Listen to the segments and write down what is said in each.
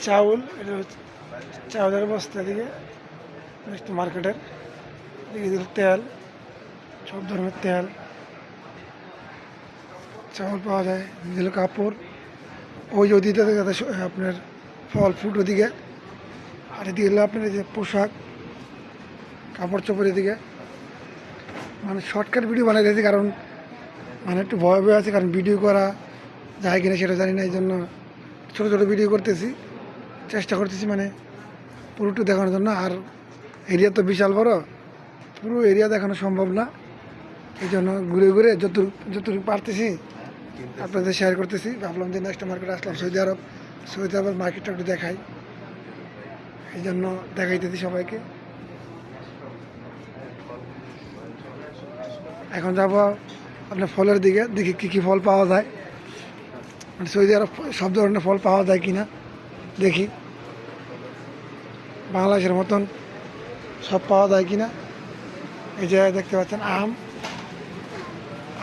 চাউল, এটা হচ্ছে চাউলের বস্তা, দিকে মার্কেটের দিকে তেল, সব ধরনের তেল চাউল পাওয়া যায়। দিল কাপড়, ওই যে ওদিকে আপনার ফল ফ্রুট ওদিকে, আর এদিকে হলো আপনার এই যে পোশাক কাপড় চোপড় এদিকে। মানে শর্টকাট ভিডিও বানাই দিয়েছি, কারণ মানে একটু ভয় ভয় আছে, কারণ ভিডিও করা যায় কিনা সেটা জানি না, এই জন্য ছোটো ছোটো ভিডিও করতেছি, চেষ্টা করতেছি মানে পুরোটা দেখানোর জন্য। আর এরিয়া তো বিশাল বড়, পুরো এরিয়া দেখানো সম্ভব না, এই জন্য ঘুরে ঘুরে যতটুকু পারতেছি আপনাদের শেয়ার করতেছি। ভাবলাম যে নেক্সট মার্কেটে আসলাম সৌদি আরব, সৌদি আরবের মার্কেটটা একটু দেখাই, এই জন্য দেখাইতেছি সবাইকে। এখন যাবো আপনার ফলের দিকে, দেখি কী কী ফল পাওয়া যায়, মানে সৌদি আরব সব ধরনের ফল পাওয়া যায় কিনা দেখি, বাংলাদেশের মতন সব পাওয়া যায় কিনা। এই যে দেখতে পাচ্ছেন আম,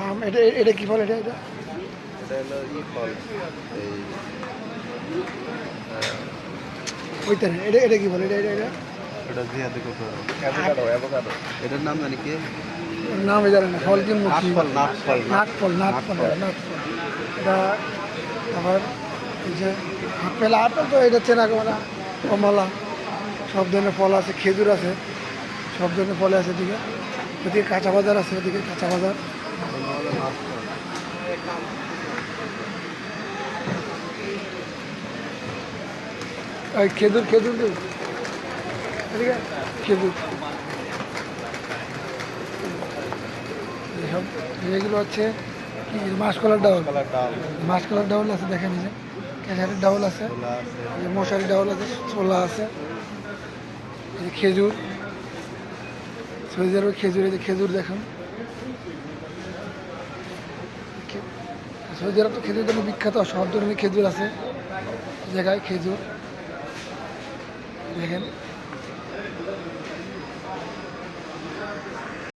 আম এটা এটা কী ফল? এটা এটা হলো ফল, ওইটা না, এটা এটা কী ফল? এটা এটা এটা এটা জিয়াদি কত অ্যাভোকাডো, এটার নাম জানি কি? নাম জানেন না, ফল কি? নাটফল, নাটফল, নাটফল, নাটফল, নাটফল। এটা আবার এই যে আপেল, আপেল তো এটা চেনা কমলা, কমলা, সব ধরনের ফল আছে, খেজুর আছে, সব ধরনের ফল আছে। এদিকে ওদিকে কাঁচা বাজার আছে, ওদিকে কাঁচা বাজার। এই খেজুর, খেজুর এদিকে খেজুর, এইসব এগুলো হচ্ছে কি মাসকলার ডাউল, মাসকলার ডাউল আছে, দেখেন এই যে ক্যাশারের ডাউল আছে, মশারি ডাউল আছে, ছোলা আছে, এই যে খেজুর, সৌদি আরবের খেজুর, এই যে খেজুর দেখুন। সৌদি আরব তো খেজুর জন্য বিখ্যাত, সব ধরনের খেজুর আছে জায়গায়, খেজুর দেখেন।